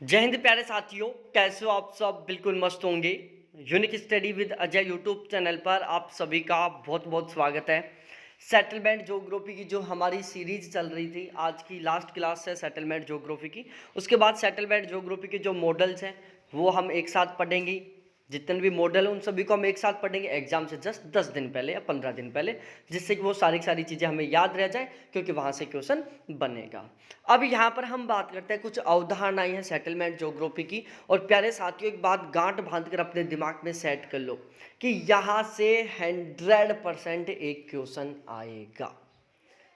जय हिंद प्यारे साथियों, कैसे हो आप सब? बिल्कुल मस्त होंगे। Unique study with Ajay YouTube channel पर आप सभी का बहुत बहुत स्वागत है। सेटलमेंट ज्योग्राफी की जो हमारी सीरीज चल रही थी, आज की लास्ट क्लास है सेटलमेंट ज्योग्राफी की। उसके बाद सेटलमेंट ज्योग्राफी के जो मॉडल्स हैं वो हम एक साथ पढ़ेंगे। जितने भी मॉडल हैं उन सभी को हम एक साथ पढ़ेंगे एग्जाम से जस्ट 10 दिन पहले या 15 दिन पहले, जिससे कि वो सारी सारी चीज़ें हमें याद रह जाए, क्योंकि वहाँ से क्वेश्चन बनेगा। अब यहाँ पर हम बात करते हैं कुछ अवधारणाएं हैं सेटलमेंट ज्योग्राफी की। और प्यारे साथियों, एक बात गांठ बांध कर अपने दिमाग में सेट कर लो कि यहाँ से 100% एक क्वेश्चन आएगा।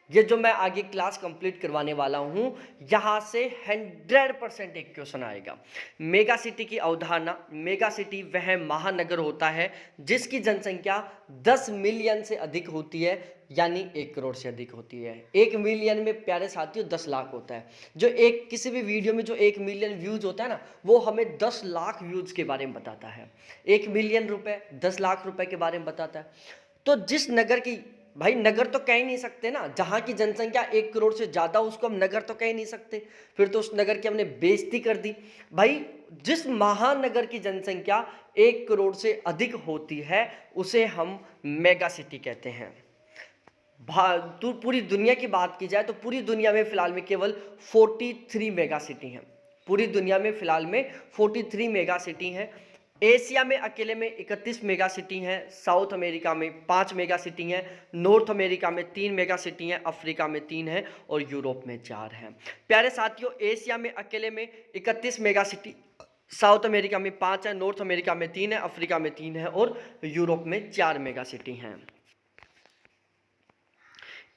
ये जो मैं आगे क्लास कंप्लीट करवाने वाला हूं, यहां से 100% एक क्वेश्चन आएगा। मेगा सिटी की अवधारणा। मेगा सिटी वह महानगर होता है जिसकी जनसंख्या 10 मिलियन से अधिक होती है, यानी 1 करोड़ से अधिक होती है। 1 मिलियन में प्यारे साथियों 10 लाख होता है। जो एक किसी भी वीडियो में जो 1 मिलियन व्यूज होता है ना, वो हमें 10 लाख व्यूज के बारे में बताता है। 1 मिलियन रुपए 10 लाख रुपए के बारे में बताता है। तो जिस नगर की, भाई नगर तो कह ही नहीं सकते ना, जहां की जनसंख्या 1 करोड़ से ज्यादा, उसको हम नगर तो कह ही नहीं सकते। फिर तो उस नगर की हमने बेइज्जती कर दी। भाई जिस महानगर की जनसंख्या 1 करोड़ से अधिक होती है उसे हम मेगा सिटी कहते हैं। तो पूरी दुनिया की बात की जाए तो पूरी दुनिया में फिलहाल में केवल 43 मेगा सिटी हैं। पूरी दुनिया में फिलहाल में 43 मेगा सिटी हैं। एशिया में अकेले में 31 मेगा सिटी हैं। साउथ अमेरिका में 5 मेगा सिटी हैं। नॉर्थ अमेरिका में 3 मेगा सिटी हैं। अफ्रीका में 3 हैं और यूरोप में 4 हैं। प्यारे साथियों, एशिया में अकेले में 31 मेगा सिटी, साउथ अमेरिका में 5 है, नॉर्थ अमेरिका में 3 है, अफ्रीका में 3 है और यूरोप में 4 मेगा सिटी हैं।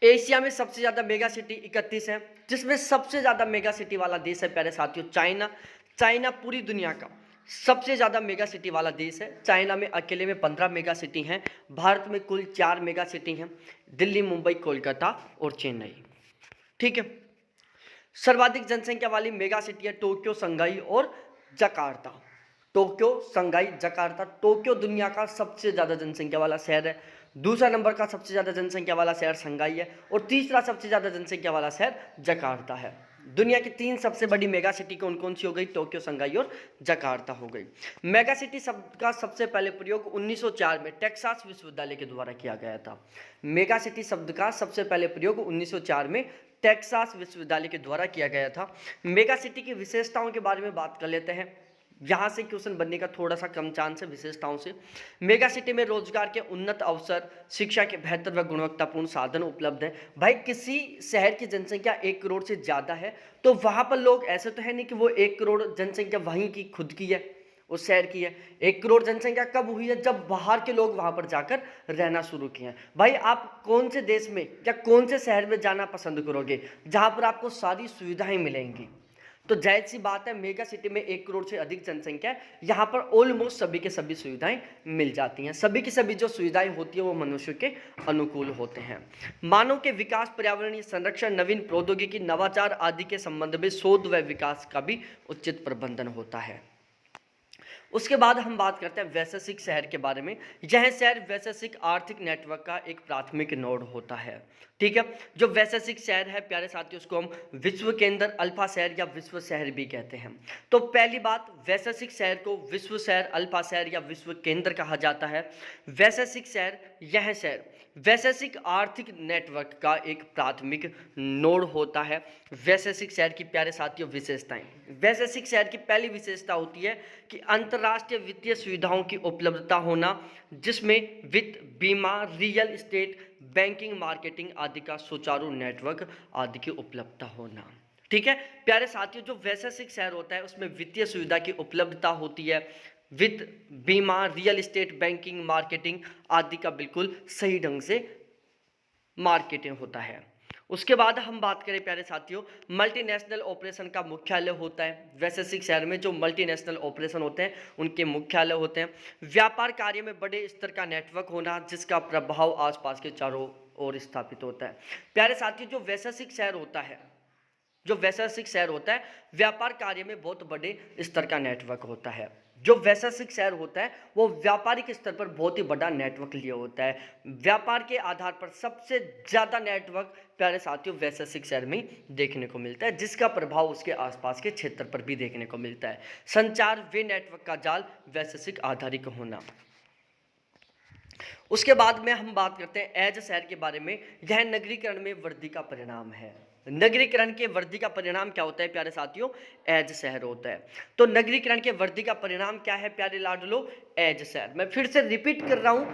एशिया में सबसे ज्यादा मेगा सिटी 31 है, जिसमें सबसे ज्यादा मेगा सिटी वाला देश है प्यारे साथियों चाइना। चाइना पूरी दुनिया का सबसे ज्यादा मेगा सिटी वाला देश है। चाइना में अकेले में 15 मेगा सिटी हैं। भारत में कुल 4 मेगा सिटी हैं, दिल्ली, मुंबई, कोलकाता और चेन्नई। ठीक है। सर्वाधिक जनसंख्या वाली मेगा सिटी है टोक्यो, संघाई और जकार्ता। टोक्यो, संघाई, जकार्ता। टोक्यो दुनिया का सबसे ज्यादा जनसंख्या वाला शहर है। दूसरा नंबर का सबसे ज्यादा जनसंख्या वाला शहर संघाई है और तीसरा सबसे ज्यादा जनसंख्या वाला शहर जकार्ता है। दुनिया की 3 सबसे बड़ी मेगा सिटी कौन कौन सी हो गई? टोक्यो, संघाई और जकार्ता हो गई। मेगा सिटी शब्द का सबसे पहले प्रयोग 1904 में टेक्सास विश्वविद्यालय के द्वारा किया गया था। मेगा सिटी शब्द का सबसे पहले प्रयोग 1904 में टेक्सास विश्वविद्यालय के द्वारा किया गया था। मेगा सिटी की विशेषताओं के बारे में बात कर लेते हैं। यहाँ से क्वेश्चन बनने का थोड़ा सा कम चांस है विशेषताओं से। मेगा सिटी में रोजगार के उन्नत अवसर, शिक्षा के बेहतर व गुणवत्तापूर्ण साधन उपलब्ध हैं। भाई किसी शहर की जनसंख्या 1 करोड़ से ज़्यादा है तो वहाँ पर लोग, ऐसे तो है नहीं कि वो 1 करोड़ जनसंख्या वहीं की खुद की है, उस शहर की है। 1 करोड़ जनसंख्या कब हुई है? जब बाहर के लोग वहाँ पर जाकर रहना शुरू किए हैं। भाई आप कौन से देश में या कौन से शहर में जाना पसंद करोगे जहाँ पर आपको सारी सुविधाएं मिलेंगी? तो जाहिर सी बात है, मेगा सिटी में 1 करोड़ से अधिक जनसंख्या है, यहाँ पर ऑलमोस्ट सभी के सभी सुविधाएं मिल जाती हैं। सभी की सभी जो सुविधाएं होती है वो मनुष्य के अनुकूल होते हैं। मानव के विकास, पर्यावरणीय संरक्षण, नवीन प्रौद्योगिकी, नवाचार आदि के संबंध में शोध व विकास का भी उचित प्रबंधन होता है। उसके बाद हम बात करते हैं वैश्विक शहर के बारे में। यह शहर वैश्विक आर्थिक नेटवर्क का एक प्राथमिक नोड होता है। ठीक है। जो वैश्विक शहर है प्यारे साथियों, उसको हम विश्व केंद्र, अल्फा शहर या विश्व शहर भी कहते हैं। तो पहली बात, वैश्विक शहर को विश्व शहर, अल्फा शहर या विश्व केंद्र कहा जाता है। वैश्विक शहर, यह शहर वैश्विक आर्थिक नेटवर्क का एक प्राथमिक नोड होता है। वैश्विक शहर की प्यारे साथियों विशेषताएं। वैश्विक शहर की पहली विशेषता होती है कि अंतर्राष्ट्रीय वित्तीय सुविधाओं की उपलब्धता होना, जिसमें वित्त, बीमा, रियल एस्टेट, बैंकिंग, मार्केटिंग आदि का सुचारू नेटवर्क आदि की उपलब्धता होना। ठीक है प्यारे साथियों, जो वैश्विक शहर होता है उसमें वित्तीय सुविधा की उपलब्धता होती है। वित्त, बीमा, रियल एस्टेट, बैंकिंग, मार्केटिंग आदि का बिल्कुल सही ढंग से मार्केटिंग होता है। उसके बाद हम बात करें प्यारे साथियों, मल्टीनेशनल ऑपरेशन का मुख्यालय होता है। वैश्विक शहर में जो मल्टीनेशनल ऑपरेशन होते हैं उनके मुख्यालय होते हैं। व्यापार कार्य में बड़े स्तर का नेटवर्क होना, जिसका प्रभाव आसपास के चारों ओर स्थापित होता है। प्यारे साथियों, जो वैश्विक शहर होता है, जो वैश्विक शहर होता है, व्यापार कार्य में बहुत बड़े स्तर का नेटवर्क होता है। जो वैश्विक शहर होता है वो व्यापारिक स्तर पर बहुत ही बड़ा नेटवर्क लिए होता है। व्यापार के आधार पर सबसे ज़्यादा नेटवर्क प्यारे साथियों वैश्विक शहर में देखने को मिलता है, जिसका प्रभाव उसके आसपास के क्षेत्र पर भी देखने को मिलता है। संचार वे नेटवर्क का जाल वैश्विक आधारित होना। उसके बाद में हम बात करते हैं एज शहर के बारे में। यह नगरीकरण में वृद्धि का परिणाम है। नगरीकरण के वृद्धि का परिणाम क्या होता है प्यारे साथियों? एज शहर होता है। तो नगरीकरण के वृद्धि का परिणाम क्या है प्यारे लाडलो? एज शहर। मैं फिर से रिपीट कर रहा हूं,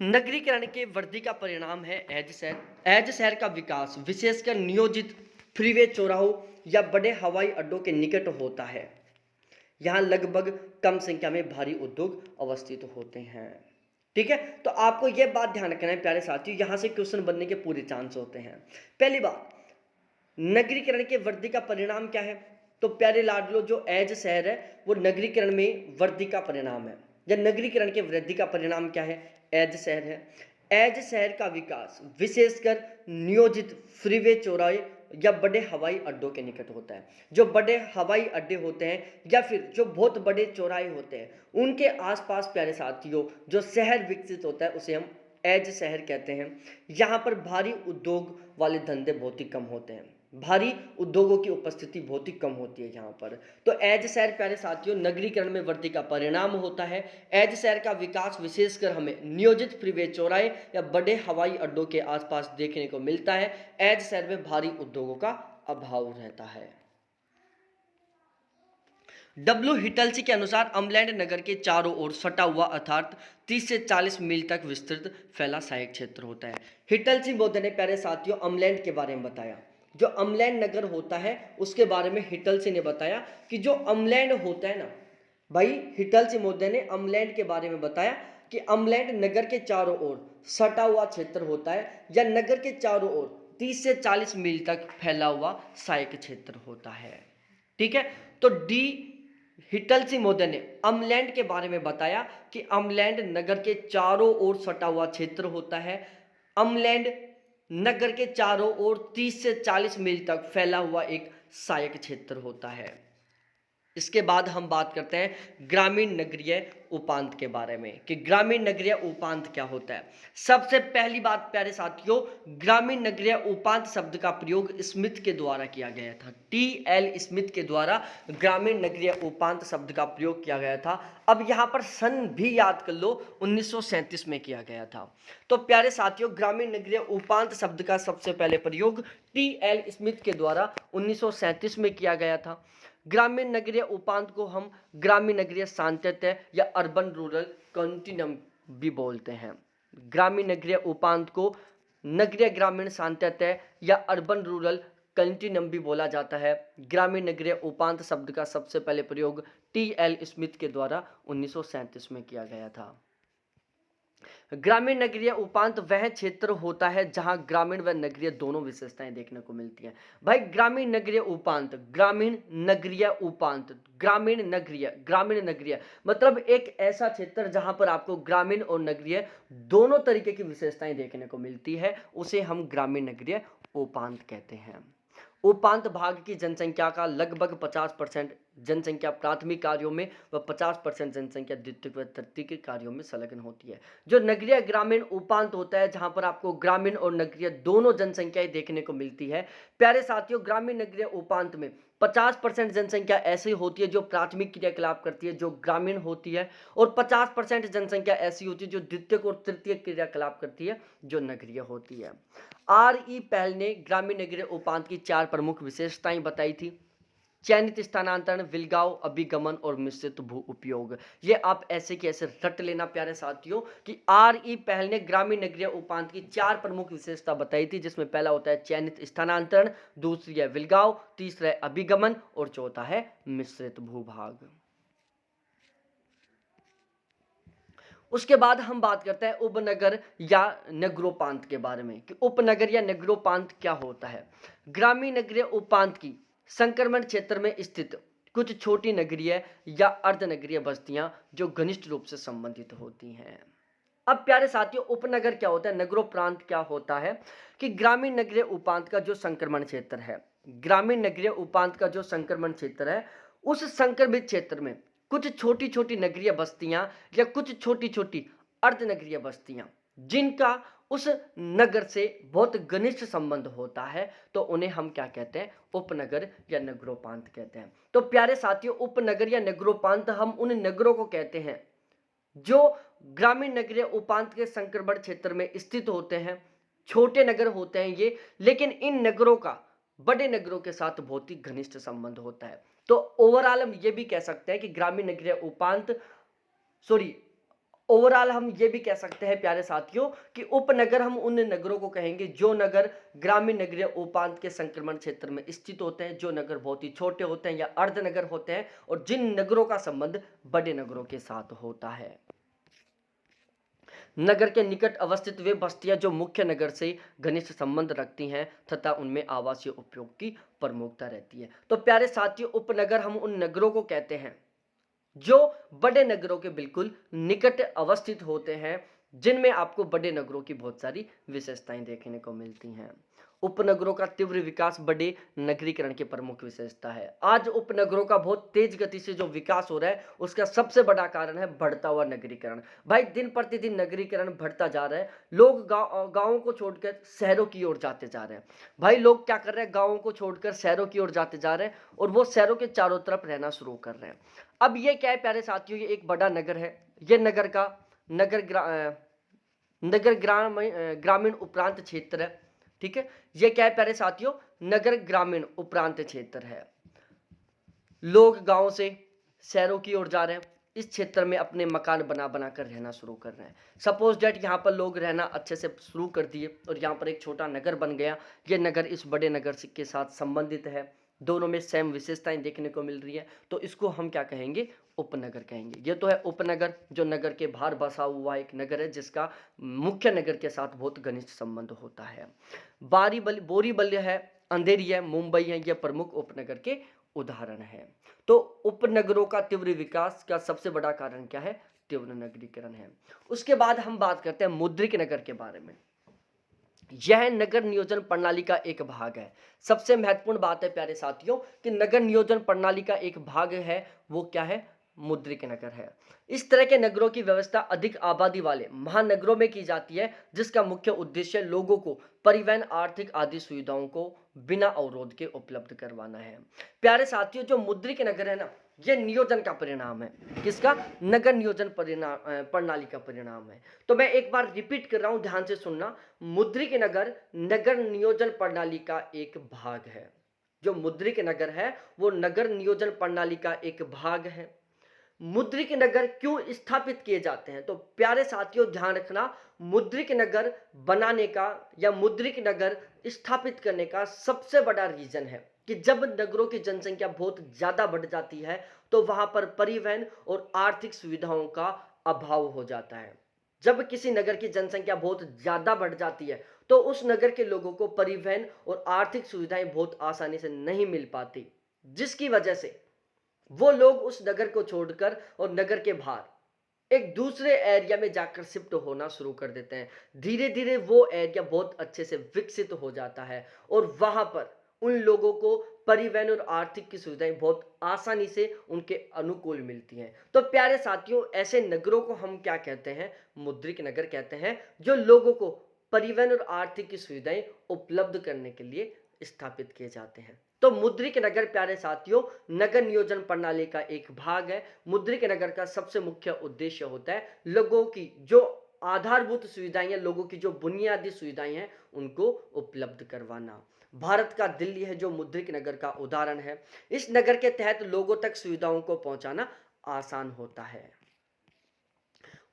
नगरीकरण के वृद्धि का परिणाम है एज शहर। एज शहर का विकास विशेषकर नियोजित फ्रीवे चौराहों या बड़े हवाई अड्डों के निकट होता है। यहाँ लगभग कम संख्या में भारी उद्योग अवस्थित होते हैं। ठीक है, तो आपको यह बात ध्यान रखना है प्यारे साथियों, यहां से क्वेश्चन बनने के पूरे चांस होते हैं। पहली बात, नगरीकरण के वृद्धि का परिणाम क्या है? तो प्यारे लाडलो जो एज शहर है वो नगरीकरण में वृद्धि का परिणाम है। या नगरीकरण के वृद्धि का परिणाम क्या है? एज शहर है। एज शहर का विकास विशेषकर नियोजित फ्रीवे चौराहे या बड़े हवाई अड्डों के निकट होता है। जो बड़े हवाई अड्डे होते हैं या फिर जो बहुत बड़े चौराहे होते हैं उनके आसपास प्यारे साथियों जो शहर विकसित होता है उसे हम एज शहर कहते हैं। यहाँ पर भारी उद्योग वाले धंधे बहुत ही कम होते हैं, भारी उद्योगों की उपस्थिति बहुत ही कम होती है यहाँ पर। तो एज शहर प्यारे साथियों नगरीकरण में वृद्धि का परिणाम होता है। एज शहर का विकास विशेषकर हमें नियोजित फ्रीवे चौराहे या बड़े हवाई अड्डों के आसपास देखने को मिलता है। एज शहर में भारी उद्योगों का अभाव रहता है। डब्ल्यू हिटलसी के अनुसार अमलैंड नगर के चारों ओर सटा हुआ अर्थात 30 से 40 मील तक विस्तृत फैला सहायक क्षेत्र होता है। हिटलसी बौद्ध ने प्यारे साथियों अमलैंड के बारे में बताया। जो अमलैंड नगर होता है उसके बारे में हिटलसी ने बताया कि जो अमलैंड होता है ना भाई, हिटलसी बौद्ध ने अमलैंड के बारे में बताया कि अमलैंड नगर के चारों ओर सटा हुआ क्षेत्र होता है या नगर के चारों ओर 30 से 40 मील तक फैला हुआ सहायक क्षेत्र होता है। ठीक है, तो डी हिटलसी मोदे ने अमलैंड के बारे में बताया कि अमलैंड नगर के चारों ओर सटा हुआ क्षेत्र होता है। अमलैंड नगर के चारों ओर 30 से 40 मील तक फैला हुआ एक सहायक क्षेत्र होता है। इसके बाद हम बात करते हैं ग्रामीण नगरीय उपांत के बारे में कि ग्रामीण नगरीय उपांत क्या होता है। सबसे पहली बात प्यारे साथियों, ग्रामीण नगरीय उपांत शब्द का प्रयोग स्मिथ के द्वारा किया गया था। टी.एल. स्मिथ के द्वारा ग्रामीण नगरीय उपांत शब्द का प्रयोग किया गया था। अब यहाँ पर सन भी याद कर लो, 1937 में किया गया था। तो प्यारे साथियों ग्रामीण नगरीय उपांत शब्द का सबसे पहले प्रयोग टी.एल. स्मिथ के द्वारा 1937 में किया गया था। ग्रामीण नगरीय उपांत को हम ग्रामीण नगरीय सातत्य या अर्बन रूरल कंटिन्यूम भी बोलते हैं। ग्रामीण नगरीय उपांत को नगरीय ग्रामीण सातत्य या अर्बन रूरल कंटिन्यूम भी बोला जाता है। ग्रामीण नगरीय उपांत शब्द का सबसे पहले प्रयोग टी.एल. स्मिथ के द्वारा 1937 में किया गया था। ग्रामीण नगरीय उपांत वह क्षेत्र होता है जहां ग्रामीण व नगरीय दोनों विशेषताएं देखने को मिलती हैं। भाई ग्रामीण नगरीय उपांत, ग्रामीण नगरीय उपांत, ग्रामीण नगरीय मतलब एक ऐसा क्षेत्र जहां पर आपको ग्रामीण और नगरीय दोनों तरीके की विशेषताएं देखने को मिलती है, उसे हम ग्रामीण नगरीय उपांत कहते हैं। उपांत भाग की जनसंख्या का लगभग 50% जनसंख्या प्राथमिक कार्यों में व 50% जनसंख्या द्वितीयक व तृतीयक कार्यों में संलग्न होती है। जो नगरीय ग्रामीण उपांत होता है जहां पर आपको ग्रामीण और नगरीय दोनों जनसंख्याएं देखने को मिलती है। प्यारे साथियों ग्रामीण नगरीय उपांत में 50% जनसंख्या ऐसी होती है जो प्राथमिक क्रियाकलाप करती है, जो ग्रामीण होती है, और 50% जनसंख्या ऐसी होती है जो द्वितीयक और तृतीयक क्रियाकलाप करती है, जो नगरीय होती है। R.E. पहल ने ग्रामीण नगरीय उपांत की 4 प्रमुख विशेषताएं बताई थी। चयनित स्थानांतरण, विलगाव, अभिगमन और मिश्रित भू उपयोग। ये आप ऐसे के ऐसे रट लेना प्यारे साथियों कि R.E. पहल ने ग्रामीण नगरीय उपांत की 4 प्रमुख विशेषता बताई थी, जिसमें पहला होता है चयनित स्थानांतरण, दूसरी है विलगाव, तीसरा है अभिगमन और चौथा है मिश्रित भूभाग। उसके बाद हम बात करते हैं उपनगर या नगरोपांत के बारे में कि उपनगर या नगरोपांत क्या होता है। ग्रामीण नगरीय उपांत की संक्रमण क्षेत्र में स्थित कुछ छोटी नगरीय या अर्धनगरीय बस्तियां जो घनिष्ठ रूप से संबंधित होती हैं। अब प्यारे साथियों उपनगर क्या होता है, नगरोपांत क्या होता है कि ग्रामीण नगरीय उपांत का जो संक्रमण क्षेत्र है, ग्रामीण नगरीय उपांत का जो संक्रमण क्षेत्र है, उस संक्रमित क्षेत्र में कुछ छोटी छोटी नगरीय बस्तियां या कुछ छोटी छोटी अर्धनगरीय बस्तियां जिनका उस नगर से बहुत घनिष्ठ संबंध होता है, तो उन्हें हम क्या कहते हैं? उपनगर या नगरोपांत कहते हैं। तो प्यारे साथियों, उपनगर या नगरोपांत हम उन नगरों को कहते हैं जो ग्रामीण नगरीय उपांत के संक्रमण क्षेत्र में स्थित होते हैं। छोटे नगर होते हैं ये, लेकिन इन नगरों का बड़े नगरों के साथ बहुत ही घनिष्ठ संबंध होता है। तो ओवरऑल हम ये भी कह सकते हैं कि ग्रामीण नगरीय उपांत सॉरी ओवरऑल हम ये भी कह सकते हैं प्यारे साथियों कि उपनगर हम उन नगरों को कहेंगे जो नगर ग्रामीण नगरीय उपांत के संक्रमण क्षेत्र में स्थित होते हैं, जो नगर बहुत ही छोटे होते हैं या अर्धनगर होते हैं, और जिन नगरों का संबंध बड़े नगरों के साथ होता है। नगर के निकट अवस्थित वे बस्तियां जो मुख्य नगर से घनिष्ठ संबंध रखती हैं तथा उनमें आवासीय उपयोग की प्रमुखता रहती है। तो प्यारे साथियों, उपनगर हम उन नगरों को कहते हैं जो बड़े नगरों के बिल्कुल निकट अवस्थित होते हैं, जिनमें आपको बड़े नगरों की बहुत सारी विशेषताएं देखने को मिलती हैं। उपनगरों का तीव्र विकास बड़े नगरीकरण की प्रमुख विशेषता है। आज उपनगरों का बहुत तेज गति से जो विकास हो रहा है, उसका सबसे बड़ा कारण है बढ़ता हुआ नगरीकरण। भाई, दिन प्रतिदिन नगरीकरण बढ़ता जा रहा है। लोग गांवों को छोड़कर शहरों की ओर जाते जा रहे हैं। भाई, लोग क्या कर रहे हैं? गांवों को छोड़कर शहरों की ओर जाते जा रहे हैं और वो शहरों के चारों तरफ रहना शुरू कर रहे हैं। अब ये क्या है प्यारे साथियों? ये एक बड़ा नगर है। ये नगर का नगर ग्रामीण उपरांत क्षेत्र है। ठीक है, ये क्या है प्यारे साथियों? नगर ग्रामीण उपरांत क्षेत्र है। लोग गांव से शहरों की ओर जा रहे हैं, इस क्षेत्र में अपने मकान बना बना कर रहना शुरू कर रहे हैं। सपोज डेट यहाँ पर लोग रहना अच्छे से शुरू कर दिए और यहाँ पर एक छोटा नगर बन गया। ये नगर इस बड़े नगर के साथ संबंधित है, दोनों में सेम विशेषताएं देखने को मिल रही है, तो इसको हम क्या कहेंगे? उपनगर कहेंगे। ये तो है उपनगर, जो नगर के बाहर बसा हुआ एक नगर है जिसका मुख्य नगर के साथ बहुत घनिष्ठ संबंध होता है। बोरीवली है, अंधेरी है, मुंबई है, ये प्रमुख उपनगर के उदाहरण है। तो उपनगरों का तीव्र विकास का सबसे बड़ा कारण क्या है? तीव्र नगरीकरण है। उसके बाद हम बात करते हैं मुद्रित नगर के बारे में। यह नगर नियोजन प्रणाली का एक भाग है। सबसे महत्वपूर्ण बात है प्यारे साथियों कि नगर नियोजन प्रणाली का एक भाग है, वो क्या है? मुद्रित नगर है। इस तरह के नगरों की व्यवस्था अधिक आबादी वाले महानगरों में की जाती है, जिसका मुख्य उद्देश्य लोगों को परिवहन, आर्थिक आदि सुविधाओं को बिना अवरोध के उपलब्ध करवाना है। प्यारे साथियों, जो मुद्रित नगर है ना, ये नियोजन का परिणाम है। किसका? नगर नियोजन प्रणाली का परिणाम है। तो मैं एक बार रिपीट कर रहा हूं, ध्यान से सुनना। मुद्रित नगर नगर नियोजन प्रणाली का एक भाग है। जो मुद्रित नगर है वो नगर नियोजन प्रणाली का एक भाग है। मुद्रित नगर क्यों स्थापित किए जाते हैं? तो प्यारे साथियों, ध्यान रखना, मुद्रित नगर बनाने का या मुद्रित नगर स्थापित करने का सबसे बड़ा रीजन है कि जब नगरों की जनसंख्या बहुत ज्यादा बढ़ जाती है तो वहां पर परिवहन और आर्थिक सुविधाओं का अभाव हो जाता है। जब किसी नगर की जनसंख्या बहुत ज्यादा बढ़ जाती है तो उस नगर के लोगों को परिवहन और आर्थिक सुविधाएं बहुत आसानी से नहीं मिल पाती, जिसकी वजह से वो लोग उस नगर को छोड़कर और नगर के बाहर एक दूसरे एरिया में जाकर शिफ्ट होना शुरू कर देते हैं। धीरे धीरे वो एरिया बहुत अच्छे से विकसित हो जाता है और वहां पर उन लोगों को परिवहन और आर्थिक की सुविधाएं बहुत आसानी से उनके अनुकूल मिलती हैं। तो प्यारे साथियों, ऐसे नगरों को हम क्या कहते हैं? मुद्रित नगर कहते हैं, जो लोगों को परिवहन और आर्थिक की सुविधाएं उपलब्ध करने के लिए स्थापित किए जाते हैं। तो मुद्रित नगर प्यारे साथियों नगर नियोजन प्रणाली का एक भाग है। मुद्रित नगर का सबसे मुख्य उद्देश्य होता है लोगों की जो आधारभूत सुविधाएं हैं, लोगों की जो बुनियादी सुविधाएं हैं, उनको उपलब्ध करवाना। भारत का दिल्ली है जो मुद्रित नगर का उदाहरण है। इस नगर के तहत लोगों तक सुविधाओं को पहुंचाना आसान होता है।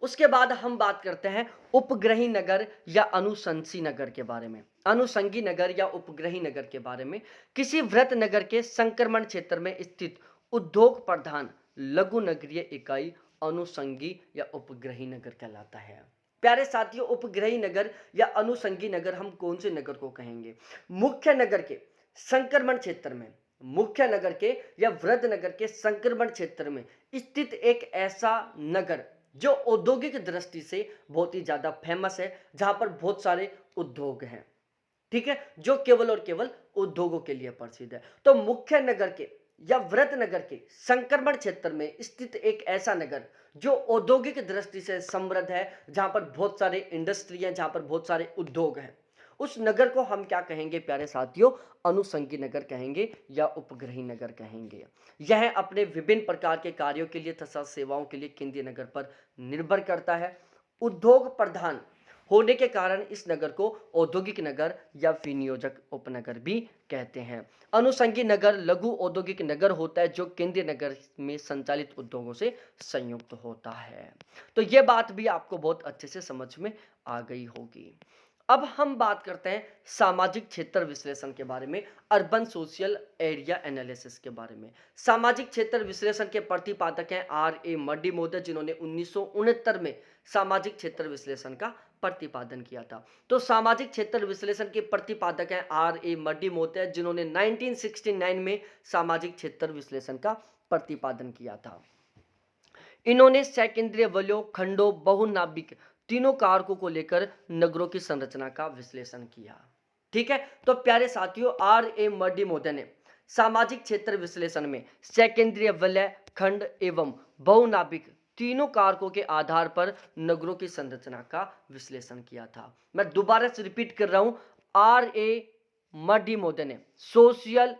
उसके बाद हम बात करते हैं उपग्रही नगर या अनुशंसी नगर के बारे में। अनुसंगी नगर या उपग्रही नगर के बारे में किसी वृहत नगर के संक्रमण क्षेत्र में स्थित उद्योग प्रधान लघु नगरीय इकाई अनुसंगी या उपग्रही नगर कहलाता है। प्यारे साथियों, उपग्रही नगर या अनुसंगी नगर हम कौन से नगर को कहेंगे? मुख्य नगर के संक्रमण क्षेत्र में, मुख्य नगर के या वृहद नगर के संक्रमण क्षेत्र में स्थित एक ऐसा नगर जो औद्योगिक दृष्टि से बहुत ही ज्यादा फेमस है, जहां पर बहुत सारे उद्योग हैं। ठीक है, जो केवल और केवल उद्योगों के लिए प्रसिद्ध है। तो मुख्य नगर के या वृतनगर के संक्रमण क्षेत्र में स्थित एक ऐसा नगर जो औद्योगिक दृष्टि से समृद्ध है, जहां पर बहुत सारे इंडस्ट्री है, जहां पर बहुत सारे उद्योग हैं, उस नगर को हम क्या कहेंगे प्यारे साथियों? अनुषंगी नगर कहेंगे या उपग्रही नगर कहेंगे। यह अपने विभिन्न प्रकार के कार्यों के लिए तथा सेवाओं के लिए केंद्रीय नगर पर निर्भर करता है। उद्योग प्रधान होने के कारण इस नगर को औद्योगिक नगर या विनियोजक उपनगर भी कहते हैं। अनुषंगी नगर लघु औद्योगिक नगर होता है जो केंद्रीय नगर में संचालित उद्योगों से संयुक्त होता है। तो यह बात भी आपको बहुत अच्छे से समझ में आ गई होगी। अब हम बात करते हैं सामाजिक क्षेत्र विश्लेषण के बारे में, अर्बन सोशल एरिया एनालिसिस के बारे में। सामाजिक क्षेत्र विश्लेषण के प्रतिपादक हैं R.A. मर्डिमोदर, जिन्होंने 1969 में सामाजिक क्षेत्र विश्लेषण का प्रतिपादन किया था। तो सामाजिक क्षेत्र विश्लेषण के प्रतिपादक हैं R.A. मर्डिमोदर, जिन्होंने 1969 में सामाजिक क्षेत्र विश्लेषण का प्रतिपादन किया था। इन्होंने सेकेंद्रीय वलयों, खंडों, बहुनाभिक तीनों कारकों को लेकर नगरों की संरचना का विश्लेषण किया। ठीक है, तो प्यारे साथियों, R.A. मर्डिमोदर ने सामाजिक क्षेत्र विश्लेषण में सेकेंद्रीय वलय, खंड एवं बहुनाभिक तीनों कारकों के आधार पर नगरों की संरचना का विश्लेषण किया था। मैं दोबारा से रिपीट कर रहा हूं, R.A. मर्डिमोदर ने सोशल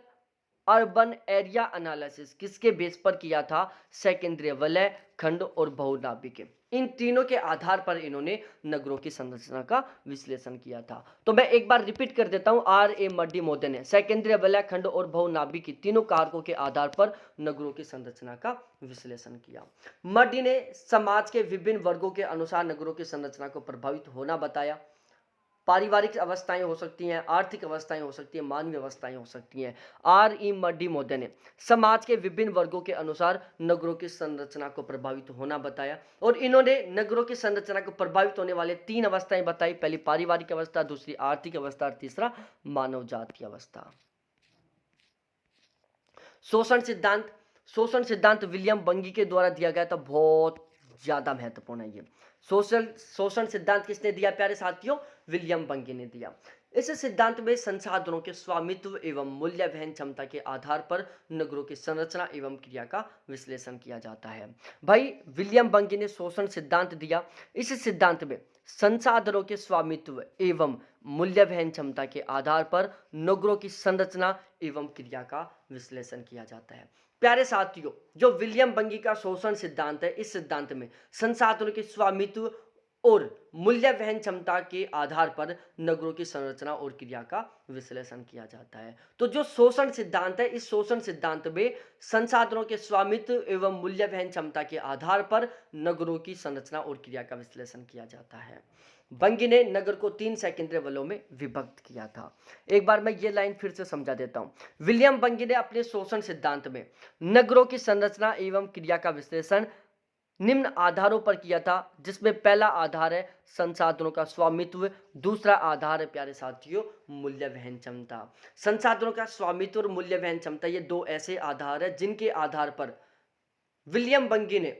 अर्बन एरिया एनालिसिस किसके बेस पर किया था? सेकेंद्रीय वलय, खंड और बहुनाभिक, इन तीनों के आधार पर इन्होंने नगरों की संरचना का विश्लेषण किया था। तो मैं एक बार रिपीट कर देता हूं, R.A. मर्डिमोदर ने सेकेंद्रीय वलय, खंड और बहुनाभिक की तीनों कारकों के आधार पर नगरों की संरचना का विश्लेषण किया। मर्डी ने समाज के विभिन्न वर्गों के अनुसार नगरों की संरचना को प्रभावित होना बताया। पारिवारिक अवस्थाएं हो सकती हैं, आर्थिक अवस्थाएं हो सकती हैं, मानवीय अवस्थाएं हो सकती हैं। R.E. मर्डिमोदर ने समाज के विभिन्न वर्गों के अनुसार नगरों की संरचना को प्रभावित होना बताया और इन्होंने नगरों की संरचना को प्रभावित होने वाले 3 अवस्थाएं बताई। पहली पारिवारिक अवस्था, दूसरी आर्थिक अवस्था और तीसरा मानव जाति अवस्था। शोषण सिद्धांत, शोषण सिद्धांत विलियम बंगी के द्वारा दिया गया था, बहुत ज्यादा महत्वपूर्ण है ये। शोषण सिद्धांत किसने दिया प्यारे साथियों? विलियम बंगी ने दिया। इस सिद्धांत में संसाधनों के स्वामित्व एवं मूल्य वहन क्षमता के आधार पर नगरों की संरचना एवं क्रिया का विश्लेषण किया जाता है। भाई, विलियम बंगी ने शोषण सिद्धांत दिया। इस सिद्धांत में संसाधनों के स्वामित्व एवं मूल्य वहन क्षमता के आधार पर नगरों की संरचना एवं क्रिया का विश्लेषण किया जाता है। प्यारे साथियों, जो विलियम बंगी का शोषण सिद्धांत है, इस सिद्धांत में संसाधनों के स्वामित्व और मूल्य वहन क्षमता के आधार पर नगरों की संरचना और क्रिया का विश्लेषण किया जाता है। तो जो शोषण सिद्धांत है, इस शोषण सिद्धांत में संसाधनों के स्वामित्व एवं मूल्य वहन क्षमता के आधार पर नगरों की संरचना और क्रिया का विश्लेषण किया जाता है। बंगी ने नगर को 3 सेकेंद्रीय वलयों में विभक्त किया था। एक बार मैं ये लाइन फिर से समझा देता हूं। विलियम बंगी ने अपने शोषण सिद्धांत में नगरों की संरचना एवं क्रिया का विश्लेषण निम्न आधारों पर किया था, जिसमें पहला आधार है संसाधनों का स्वामित्व, दूसरा आधार है प्यारे साथियों मूल्य वहन क्षमता। संसाधनों का स्वामित्व और मूल्य वहन क्षमता, ये 2 ऐसे आधार है जिनके आधार पर विलियम बंगी ने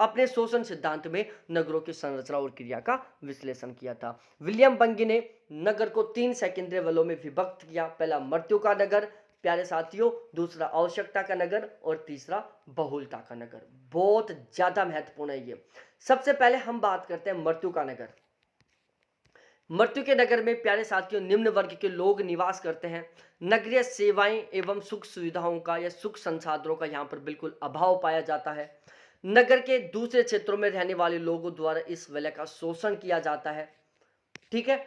अपने शोषण सिद्धांत में नगरों की संरचना और क्रिया का विश्लेषण किया था। विलियम बंगी ने नगर को 3 सेकेंद्रीय वलयों में विभक्त किया। पहला मृत्यु का नगर प्यारे साथियों, दूसरा आवश्यकता का नगर और तीसरा बहुलता का नगर। बहुत ज्यादा महत्वपूर्ण है ये। सबसे पहले हम बात करते हैं मृत्यु का नगर। मृत्यु के नगर में प्यारे साथियों निम्न वर्ग के लोग निवास करते हैं। नगरीय सेवाएं एवं सुख सुविधाओं का या सुख संसाधनों का यहाँ पर बिल्कुल अभाव पाया जाता है। नगर के दूसरे क्षेत्रों में रहने वाले लोगों द्वारा इस वलय का शोषण किया जाता है। ठीक है,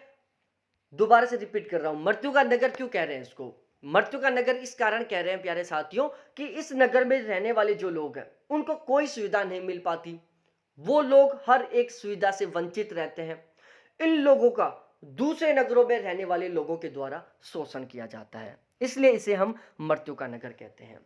दोबारा से रिपीट कर रहा हूं, मृत्यु का नगर क्यों कह रहे हैं इसको? मृत्यु का नगर इस कारण कह रहे हैं प्यारे साथियों कि इस नगर में रहने वाले जो लोग हैं उनको कोई सुविधा नहीं मिल पाती। वो लोग हर एक सुविधा से वंचित रहते हैं। इन लोगों का दूसरे नगरों में रहने वाले लोगों के द्वारा शोषण किया जाता है, इसलिए इसे हम मृत्यु का नगर कहते हैं।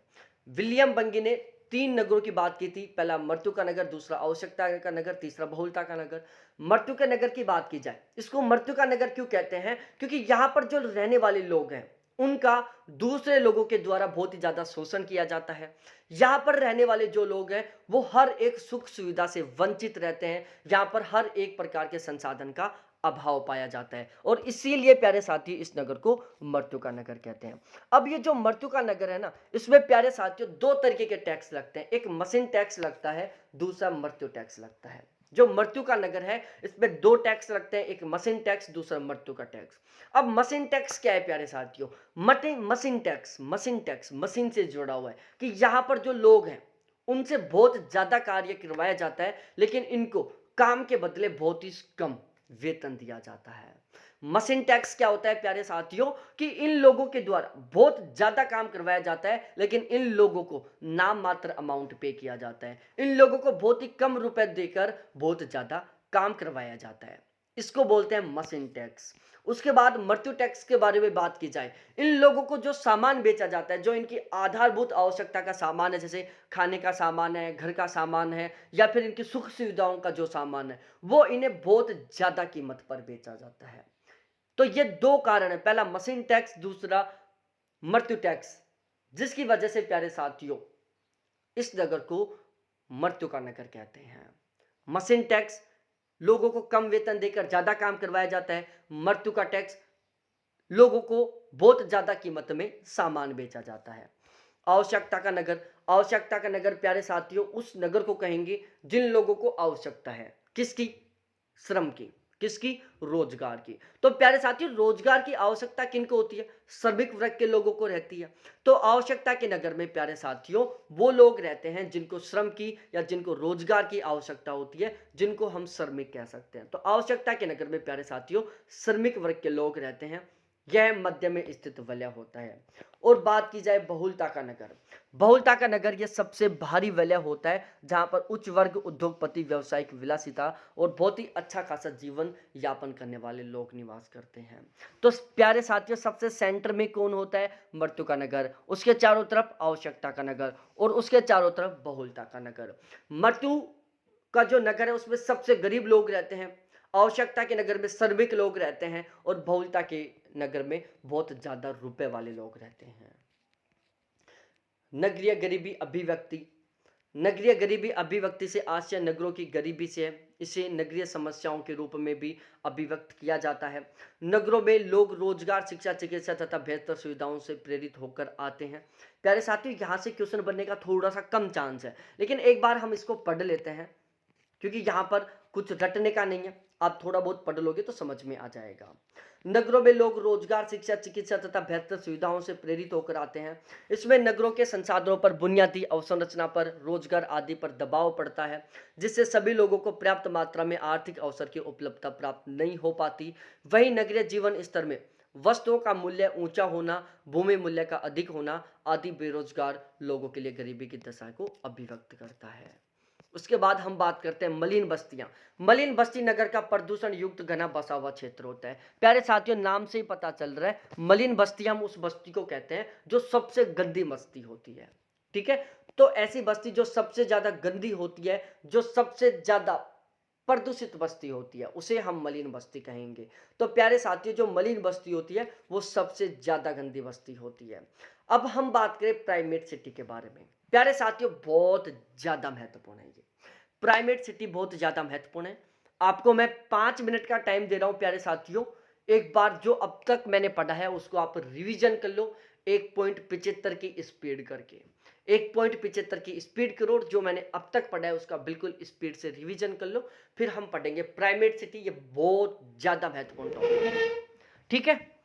विलियम बंगी ने 3 नगरों की बात की थी। पहला मृत्यु का नगर, दूसरा आवश्यकता का नगर, तीसरा बहुलता का नगर। मृत्यु के नगर की बात की जाए, इसको मृत्यु का नगर क्यों कहते हैं? क्योंकि यहाँ पर जो रहने वाले लोग हैं उनका दूसरे लोगों के द्वारा बहुत ही ज्यादा शोषण किया जाता है। यहाँ पर रहने वाले जो लोग हैं वो हर एक सुख सुविधा से वंचित रहते हैं। यहाँ पर हर एक प्रकार के संसाधन का अभाव पाया जाता है और इसीलिए प्यारे साथियों इस नगर को मृत्यु का नगर कहते हैं। अब ये जो मृत्यु का नगर है ना, इसमें प्यारे साथियों दो तरीके के टैक्स लगते हैं, एक मशीन टैक्स लगता है, दूसरा मृत्यु टैक्स लगता है। जो मृत्यु का नगर है इसमें दो टैक्स लगते हैं, एक मशीन टैक्स, दूसरा मृत्यु का टैक्स। अब मशीन टैक्स क्या है प्यारे साथियों? मशीन टैक्स मशीन से जुड़ा हुआ है कि यहाँ पर जो लोग हैं उनसे बहुत ज्यादा कार्य करवाया जाता है, लेकिन इनको काम के बदले बहुत ही कम वेतन दिया जाता है। मशीन टैक्स क्या होता है प्यारे साथियों कि इन लोगों के द्वारा बहुत ज्यादा काम करवाया जाता है, लेकिन इन लोगों को नाम मात्र अमाउंट पे किया जाता है। इन लोगों को बहुत ही कम रुपए देकर बहुत ज्यादा काम करवाया जाता है, इसको बोलते हैं मशीन टैक्स। उसके बाद मृत्यु टैक्स के बारे में बात की जाए, इन लोगों को जो सामान बेचा जाता है, जो इनकी आधारभूत आवश्यकता का सामान है, जैसे खाने का सामान है, घर का सामान है, या फिर इनकी सुख सुविधाओं का जो सामान है, वो इन्हें बहुत ज्यादा कीमत पर बेचा जाता है। तो ये दो कारण है, पहला मशीन टैक्स, दूसरा मृत्यु टैक्स, जिसकी वजह से प्यारे साथियों इस नगर को मृत्यु का नगर कहते हैं। मशीन टैक्स लोगों को कम वेतन देकर ज्यादा काम करवाया जाता है, मृत्यु का टैक्स लोगों को बहुत ज्यादा कीमत में सामान बेचा जाता है। आवश्यकता का नगर प्यारे साथियों उस नगर को कहेंगे जिन लोगों को आवश्यकता है, किसकी? श्रम की, किसकी? रोजगार की। तो प्यारे साथियों रोजगार की आवश्यकता किनको होती है? श्रमिक वर्ग के लोगों को रहती है। तो आवश्यकता के नगर में प्यारे साथियों वो लोग रहते हैं जिनको श्रम की या जिनको रोजगार की आवश्यकता होती है, जिनको हम श्रमिक कह सकते हैं। तो आवश्यकता के नगर में प्यारे साथियों श्रमिक वर्ग के लोग रहते हैं, यह मध्य में स्थित वलय होता है। और बात की जाए बहुलता का नगर, बहुलता का नगर यह सबसे भारी वलय होता है जहां पर उच्च वर्ग, उद्योगपति, व्यावसायिक विलासिता और बहुत ही अच्छा खासा जीवन यापन करने वाले लोग निवास करते हैं। तो प्यारे साथियों सबसे सेंटर में कौन होता है? मृत्यु का नगर, उसके चारों तरफ आवश्यकता का नगर और उसके चारों तरफ बहुलता का नगर। मृत्यु का जो नगर है उसमें सबसे गरीब लोग रहते हैं, आवश्यकता के नगर में श्रमिक लोग रहते हैं और बहुलता के नगर में बहुत ज्यादा रुपए वाले लोग रहते हैं। नगरीय गरीबी अभिव्यक्ति, नगरीय गरीबी अभिव्यक्ति से आशय नगरों की गरीबी से है। इसे नगरीय समस्याओं के रूप में भी अभिव्यक्त किया जाता है। नगरों में लोग रोजगार, शिक्षा, चिकित्सा तथा बेहतर सुविधाओं से प्रेरित होकर आते हैं। प्यारे साथियों यहाँ से क्वेश्चन बनने का थोड़ा सा कम चांस है, लेकिन एक बार हम इसको पढ़ लेते हैं क्योंकि यहाँ पर कुछ रटने का नहीं है, आप थोड़ा बहुत पढ़ लोगे तो समझ में आ जाएगा। नगरों में लोग रोजगार, शिक्षा, चिकित्सा तथा बेहतर सुविधाओं से प्रेरित होकर आते हैं। इसमें नगरों के संसाधनों पर, बुनियादी अवसंरचना पर, रोजगार आदि पर दबाव पड़ता है, जिससे सभी लोगों को पर्याप्त मात्रा में आर्थिक अवसर की उपलब्धता प्राप्त नहीं हो पाती। वहीं नगरीय जीवन स्तर में वस्तुओं का मूल्य ऊंचा होना, भूमि मूल्य का अधिक होना आदि बेरोजगार लोगों के लिए गरीबी की दशा को अभिव्यक्त करता है। उसके बाद हम बात करते हैं मलिन बस्तियां। मलिन बस्ती नगर का प्रदूषण युक्त घना बसा हुआ क्षेत्र होता है। प्यारे साथियों नाम से ही पता चल रहा है, मलिन बस्ती हम उस बस्ती को कहते हैं जो सबसे गंदी बस्ती होती है। ठीक है, तो ऐसी बस्ती जो सबसे ज्यादा गंदी होती है, जो सबसे ज्यादा प्रदूषित बस्ती होती है, उसे हम मलिन बस्ती कहेंगे। तो प्यारे साथियों जो मलिन बस्ती होती है वो सबसे ज्यादा गंदी बस्ती होती है। अब हम बात करें प्राइमेट सिटी के बारे में। प्यारे साथियों बहुत ज्यादा महत्वपूर्ण है ये प्राइमेट सिटी, बहुत ज्यादा महत्वपूर्ण है। आपको मैं 5 मिनट का टाइम दे रहा हूं प्यारे साथियों, एक बार जो अब तक मैंने पढ़ा है उसको आप रिवीजन कर लो 1.75 की स्पीड करके। 1.75 की स्पीड करो, जो मैंने अब तक पढ़ा है उसका बिल्कुल स्पीड से रिवीजन कर लो, फिर हम पढ़ेंगे प्राइमेट सिटी। ये बहुत ज्यादा महत्वपूर्ण टॉपिक है, ठीक है।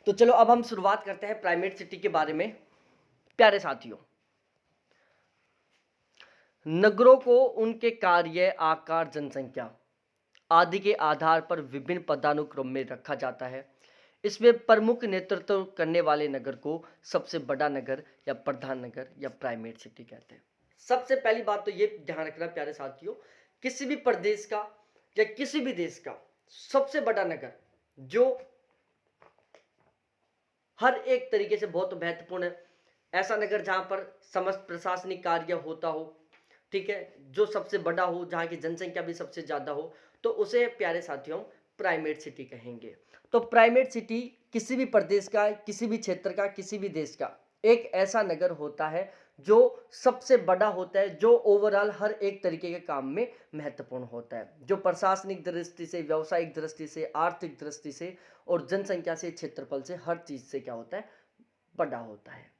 तो चलो अब हम शुरुआत करते हैं प्राइमेट सिटी के बारे में। प्यारे साथियों, नगरों को उनके कार्य, आकार, जनसंख्या आदि के आधार पर विभिन्न पदानुक्रम में रखा जाता है। इसमें प्रमुख नेतृत्व करने वाले नगर को सबसे बड़ा नगर या प्रधान नगर या प्राइमेट सिटी कहते हैं। सबसे पहली बात तो ये ध्यान रखना प्यारे साथियों, किसी भी प्रदेश का या किसी भी देश का सबसे बड़ा नगर जो हर एक तरीके से बहुत महत्वपूर्ण है, ऐसा नगर जहां पर समस्त प्रशासनिक कार्य होता हो, ठीक है, जो सबसे बड़ा हो, जहां की जनसंख्या भी सबसे ज्यादा हो, तो उसे प्यारे साथियों प्राइमेट सिटी कहेंगे। तो प्राइमेट सिटी किसी भी प्रदेश का, किसी भी क्षेत्र का, किसी भी देश का एक ऐसा नगर होता है जो सबसे बड़ा होता है, जो ओवरऑल हर एक तरीके के काम में महत्वपूर्ण होता है, जो प्रशासनिक दृष्टि से, व्यावसायिक दृष्टि से, आर्थिक दृष्टि से और जनसंख्या से, क्षेत्रफल से, हर चीज से क्या होता है, बड़ा होता है।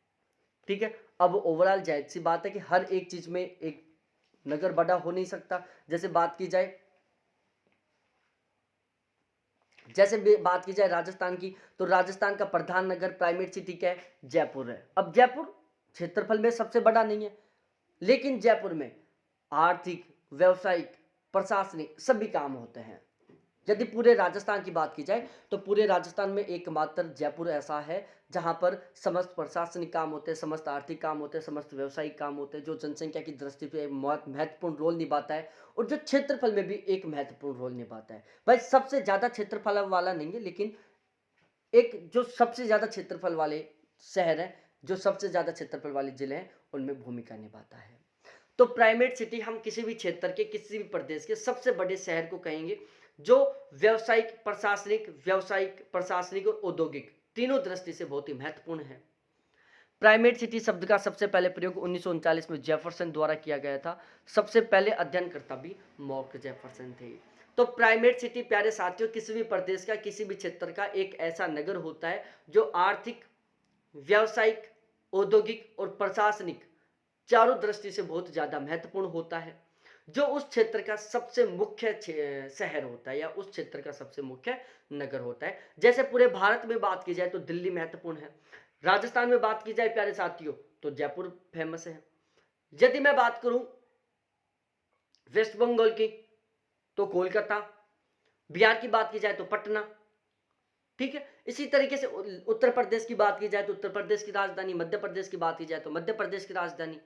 ठीक है, अब ओवरऑल जायज सी बात है कि हर एक चीज में एक नगर बड़ा हो नहीं सकता। जैसे बात की जाए राजस्थान की, तो राजस्थान का प्रधान नगर प्राइमेट सिटी क्या है, जयपुर है। अब जयपुर क्षेत्रफल में सबसे बड़ा नहीं है, लेकिन जयपुर में आर्थिक, व्यावसायिक, प्रशासनिक सभी काम होते हैं। यदि पूरे राजस्थान की बात की जाए तो पूरे राजस्थान में एकमात्र जयपुर ऐसा है जहां पर समस्त प्रशासनिक काम होते हैं, समस्त आर्थिक काम होते हैं, समस्त व्यावसायिक काम होते हैं, जो जनसंख्या की दृष्टि से महत्वपूर्ण रोल निभाता है और जो क्षेत्रफल में भी एक महत्वपूर्ण रोल निभाता है। भाई सबसे ज्यादा क्षेत्रफल वाला नहीं है, लेकिन एक जो सबसे ज्यादा क्षेत्रफल वाले शहर है, जो सबसे ज्यादा क्षेत्रफल वाले जिले हैं, उनमें भूमिका निभाता है। तो प्राइमेट सिटी हम किसी भी क्षेत्र के, किसी भी प्रदेश के सबसे बड़े शहर को कहेंगे जो व्यावसायिक, प्रशासनिक और औद्योगिक तीनों दृष्टि से बहुत ही महत्वपूर्ण है। प्राइमेट सिटी शब्द का सबसे पहले प्रयोग 1939 में जेफरसन द्वारा किया गया था। सबसे पहले अध्ययनकर्ता भी मॉर्क जेफरसन थे। तो प्राइमेट सिटी प्यारे साथियों किसी भी प्रदेश का, किसी भी क्षेत्र का एक ऐसा नगर होता है जो आर्थिक, व्यावसायिक, औद्योगिक और प्रशासनिक चारों दृष्टि से बहुत ज्यादा महत्वपूर्ण होता है, जो उस क्षेत्र का सबसे मुख्य शहर होता है या उस क्षेत्र का सबसे मुख्य नगर होता है। जैसे पूरे भारत में बात की जाए तो दिल्ली महत्वपूर्ण है, राजस्थान में बात की जाए प्यारे साथियों तो जयपुर फेमस है, यदि मैं बात करूं वेस्ट बंगाल की तो कोलकाता, बिहार की बात की जाए तो पटना, ठीक है। इसी तरीके से उत्तर प्रदेश की बात की जाए तो उत्तर प्रदेश की राजधानी, मध्य प्रदेश की बात की जाए तो मध्य प्रदेश की राजधानी,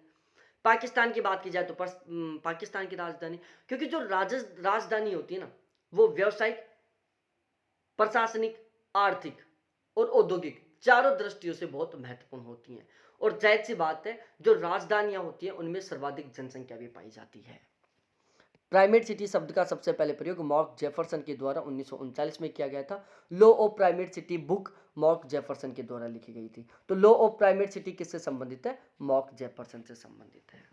पाकिस्तान की बात की जाए तो पाकिस्तान की राजधानी। क्योंकि जो राजधानी होती है ना, वो व्यावसायिक, प्रशासनिक, आर्थिक और औद्योगिक चारों दृष्टियों से बहुत महत्वपूर्ण होती हैं। और जाहिर सी बात है जो राजधानियां होती हैं उनमें सर्वाधिक जनसंख्या भी पाई जाती है। प्राइमेट सिटी शब्द का सबसे पहले प्रयोग मॉर्क जेफरसन के द्वारा 1939 में किया गया था। Law of primate city book Mark Jefferson के द्वारा लिखी गई थी। तो लॉ ऑफ प्राइमेट सिटी किससे संबंधित है, मॉर्क जेफरसन से संबंधित है।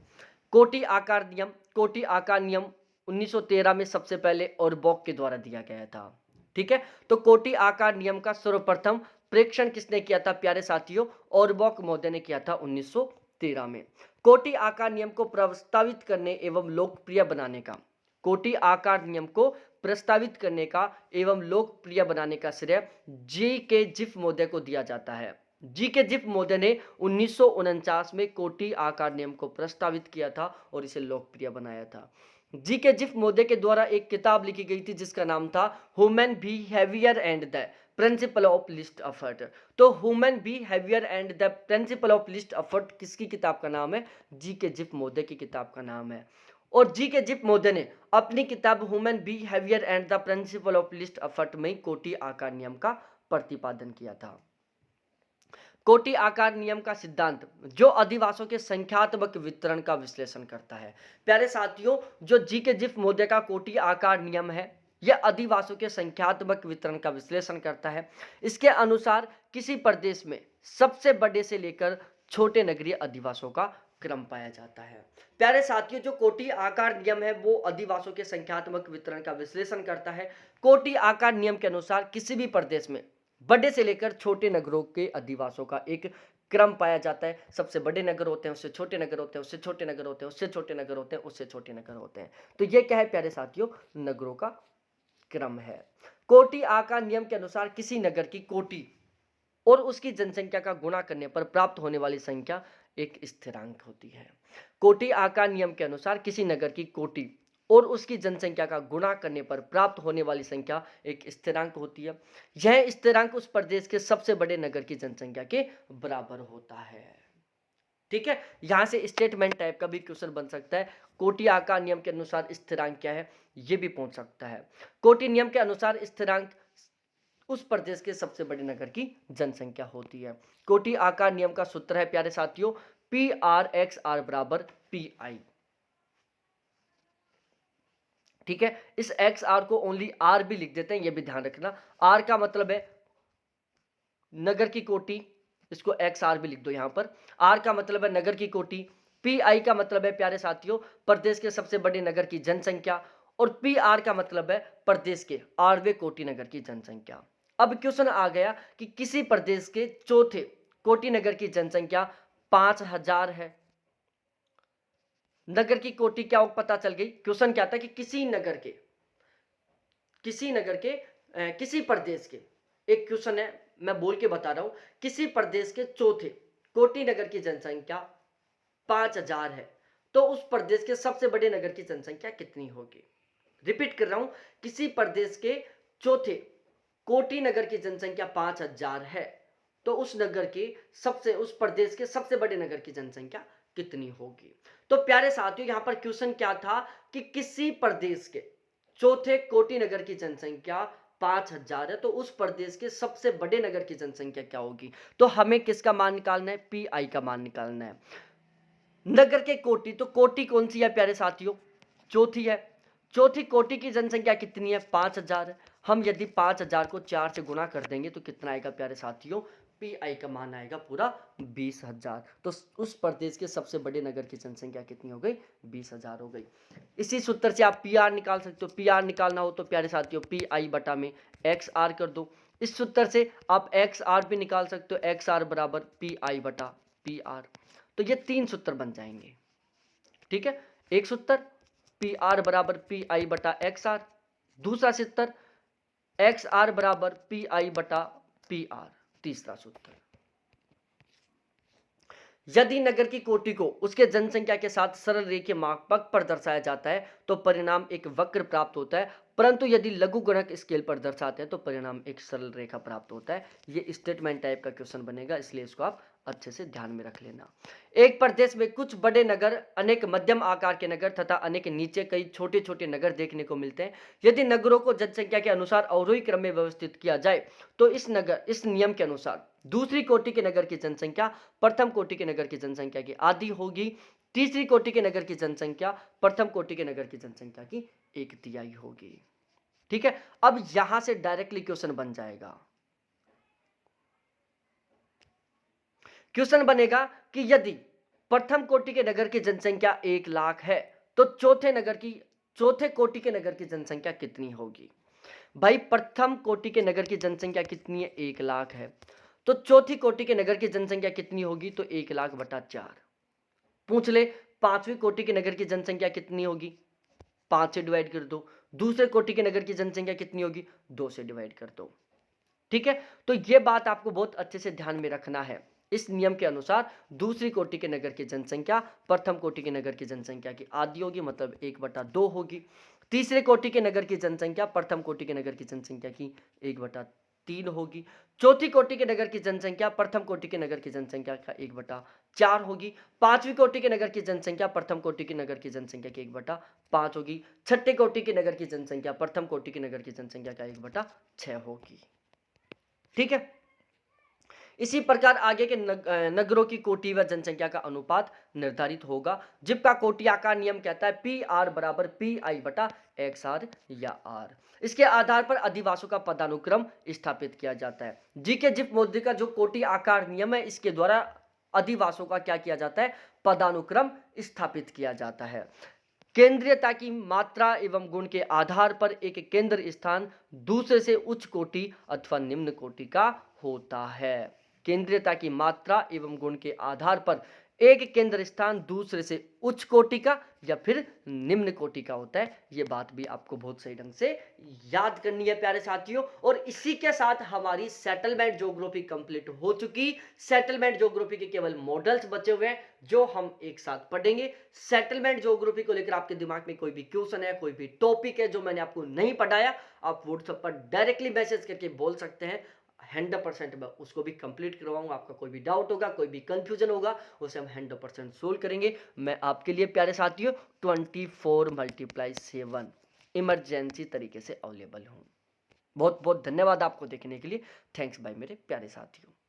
कोटि आकार नियम, कोटि आकार नियम 1913 में सबसे पहले ऑरबॉक के द्वारा दिया गया था। ठीक है, तो कोटि आकार नियम का सर्वप्रथम प्रेक्षण किसने किया था प्यारे साथियों, ऑरबॉक महोदय ने किया था 1913 में। कोटि आकार नियम को प्रस्तावित करने एवं लोकप्रिय बनाने का, कोटि आकार नियम को प्रस्तावित करने का एवं लोकप्रिय बनाने का श्रेय जी के जिफ महोदय को दिया जाता है। जी के जिफ महोदय ने 1949 में कोटि आकार नियम को प्रस्तावित किया था और इसे लोकप्रिय बनाया था। जी के जिफ महोदय के द्वारा एक किताब लिखी गई थी जिसका नाम था human behaviour and the principle of least effort. तो human behaviour and the principle of least effort किसकी किताब का नाम है, जी के जिफ महोदय की किताब का नाम है। और जी के जिफ महोदय ने अपनी किताब human behaviour and the principle of least effort में कोटि आकार नियम का प्रतिपादन किया था। कोटि आकार नियम का सिद्धांत जो अधिवासों के संख्यात्मक वितरण का विश्लेषण करता है। प्यारे साथियों, जो जी के जिफ महोदय का कोटि आकार नियम है यह अधिवासों के संख्यात्मक वितरण का विश्लेषण करता है। इसके अनुसार किसी प्रदेश में सबसे बड़े से लेकर छोटे नगरीय अधिवासों का क्रम पाया जाता है। प्यारे साथियों, जो कोटि आकार नियम है वो अधिवासों के संख्यात्मक वितरण का विश्लेषण करता है। कोटि आकार नियम के अनुसार किसी भी प्रदेश में बड़े से लेकर छोटे नगरों के अधिवासों का एक क्रम पाया जाता है। सबसे बड़े नगर होते हैं, उससे छोटे नगर होते हैं, उससे छोटे नगर होते हैं, उससे छोटे नगर होते हैं, उससे छोटे नगर होते हैं। तो ये क्या है प्यारे साथियों, नगरों का क्रम है। कोटि आकार नियम के अनुसार किसी नगर की कोटि और उसकी जनसंख्या का गुणा करने पर प्राप्त होने वाली संख्या एक स्थिरांक होती है। कोटि आकार नियम के अनुसार किसी नगर की कोटि और उसकी जनसंख्या का गुणा करने पर प्राप्त होने वाली संख्या एक स्थिरांक होती है। यह स्थिरांक उस प्रदेश के सबसे बड़े नगर की जनसंख्या के बराबर होता है। ठीक है, यहां से स्टेटमेंट टाइप का भी क्वेश्चन बन सकता है। कोटि आकार नियम के अनुसार स्थिरांक क्या है, यह भी पूछ सकता है। कोटि नियम के अनुसार स्थिरांक उस प्रदेश के सबसे बड़े नगर की जनसंख्या होती है। कोटि आकार नियम का सूत्र है प्यारे साथियों, पी आर एक्स आर बराबर पी आई। ठीक है, इस एक्स आर को ओनली आर भी लिख देते हैं, यह भी ध्यान रखना। आर का मतलब है नगर की कोटि, इसको एक्स आर भी लिख दो यहां पर। आर का मतलब है नगर की कोटि, पी आई का मतलब है प्यारे साथियों प्रदेश के सबसे बड़े नगर की जनसंख्या, और पी आर का मतलब है प्रदेश के 8वें कोटि नगर की जनसंख्या। अब क्वेश्चन आ गया कि किसी प्रदेश के चौथे कोटि नगर की जनसंख्या 5000 है। नगर की कोटि क्या हो पता चल गई। क्वेश्चन क्या था कि किसी नगर के किसी प्रदेश के, एक क्वेश्चन है मैं बोल के बता रहा हूं, किसी प्रदेश के चौथे कोटि नगर की जनसंख्या 5000 है, तो उस प्रदेश के सबसे बड़े नगर की जनसंख्या कितनी होगी। रिपीट कर रहा हूं, किसी प्रदेश के चौथे कोटि नगर की जनसंख्या 5000 है, तो उस प्रदेश के सबसे बड़े नगर की जनसंख्या कितनी होगी। तो प्यारे साथियों यहां पर क्वेश्चन क्या था कि किसी प्रदेश के चौथे कोटि नगर की जनसंख्या 5000 है, तो उस प्रदेश के सबसे बड़े नगर की जनसंख्या क्या होगी। तो हमें किसका मान निकालना है, पी आई का मान निकालना है। नगर के कोटि, तो कोटि कौन सी है प्यारे साथियों, चौथी है। चौथी कोटि की जनसंख्या कितनी है, 5000 है। हम यदि 5000 को 4 से गुणा कर देंगे तो कितना आएगा प्यारे साथियों, पी आई का मान आएगा पूरा 20000। तो उस प्रदेश के सबसे बड़े नगर की जनसंख्या कितनी हो गई, 20000 हो गई। इसी सूत्र से आप पी आर निकाल सकते हो। पी आर निकालना हो तो प्यारे साथियों पी आई बटा में एक्स आर कर दो। इस सूत्र से आप एक्स आर भी निकाल सकते हो, एक्स आर बराबर पी आई बटा पी आर। तो ये 3 सूत्र बन जाएंगे। ठीक है, एक सूत्र पी आर बराबर पी आई बटा एक्स आर, दूसरा सूत्र एक्स आर बराबर पी आई बटा पी आर, तीसरा सूत्र। यदि नगर की कोटि को उसके जनसंख्या के साथ सरल रेखीय मापक पर दर्शाया जाता है तो परिणाम एक वक्र प्राप्त होता है, परंतु यदि लघुगणक स्केल पर दर्शाते हैं तो परिणाम एक सरल रेखा प्राप्त होता है। ये स्टेटमेंट टाइप का क्वेश्चन बनेगा, इसलिए इसको आप अच्छे से ध्यान में रख लेना। एक प्रदेश में कुछ बड़े नगर, अनेक मध्यम आकार के नगर तथा अनेक नीचे कई छोटे छोटे नगर देखने को मिलते हैं। यदि नगरों को जनसंख्या के अनुसार अवरोही क्रम में व्यवस्थित किया जाए तो इस नियम के अनुसार दूसरी कोटि के नगर की जनसंख्या प्रथम कोटि के नगर की जनसंख्या की आधी होगी, तीसरी कोटि के नगर की जनसंख्या प्रथम कोटि के नगर की जनसंख्या की 1/3 होगी। ठीक है, अब यहां से डायरेक्टली क्वेश्चन बन जाएगा। क्वेश्चन बनेगा कि यदि प्रथम कोटि के नगर की जनसंख्या 1 लाख है तो चौथे कोटि के नगर की जनसंख्या कितनी होगी। भाई प्रथम कोटि के नगर की जनसंख्या कितनी है, 1 लाख है, तो चौथी कोटि के नगर की जनसंख्या कितनी होगी, तो 1 लाख बटा 4। पूछ ले पांचवी कोटि के नगर की जनसंख्या कितनी होगी, 5 से डिवाइड कर दो। दूसरे कोटि के नगर की जनसंख्या कितनी होगी, 2 से डिवाइड कर दो। ठीक है, तो यह बात आपको बहुत अच्छे से ध्यान में रखना है। इस नियम के अनुसार दूसरी कोटि के नगर की जनसंख्या प्रथम कोटि के नगर की जनसंख्या की आधी होगी, मतलब 1/2 होगी। तीसरे कोटि के नगर की जनसंख्या प्रथम कोटि के नगर की जनसंख्या की 1/3 होगी। चौथी कोटि के नगर की जनसंख्या प्रथम कोटि के नगर की जनसंख्या का 1/4 होगी। पांचवी कोटि के नगर की जनसंख्या प्रथम कोटि के नगर की जनसंख्या की 1/5 होगी। छठे कोटि के नगर की जनसंख्या प्रथम कोटि के नगर की जनसंख्या का 1/6 होगी। ठीक है, इसी प्रकार आगे के नगरों की कोटि व जनसंख्या का अनुपात निर्धारित होगा। जिसका कोटि आकार नियम कहता है पी आर बराबर पी आई बटा एक्स आर या आर। इसके आधार पर अधिवासों का पदानुक्रम स्थापित किया जाता है। जी के जिप मुद्दे का जो कोटि आकार नियम है, इसके द्वारा अधिवासों का क्या किया जाता है, पदानुक्रम स्थापित किया जाता है। केंद्रीयता की मात्रा एवं गुण के आधार पर एक केंद्र स्थान दूसरे से उच्च कोटि अथवा निम्न कोटि का होता है। केंद्रीयता की मात्रा एवं गुण के आधार पर एक केंद्र स्थान दूसरे से उच्च कोटि का या फिर निम्न कोटि का होता है। ये बात भी आपको बहुत सही ढंग से याद करनी है प्यारे साथियों। और इसी के साथ हमारी सेटलमेंट ज्योग्राफी कंप्लीट हो चुकी। सेटलमेंट ज्योग्राफी के केवल मॉडल्स बचे हुए हैं जो हम एक साथ पढ़ेंगे। सेटलमेंट ज्योग्राफी को लेकर आपके दिमाग में कोई भी क्वेश्चन है, कोई भी टॉपिक है जो मैंने आपको नहीं पढ़ाया, आप व्हाट्सएप पर डायरेक्टली मैसेज करके बोल सकते हैं। 100% मैं उसको भी कंप्लीट करवाऊंगा। आपका कोई भी डाउट होगा, कोई भी कंफ्यूजन होगा, उसे हम 100% सोल्व करेंगे। मैं आपके लिए प्यारे साथियों 24x7 इमरजेंसी तरीके से अवेलेबल हूँ। बहुत बहुत धन्यवाद आपको देखने के लिए। थैंक्स बाय मेरे प्यारे साथियों।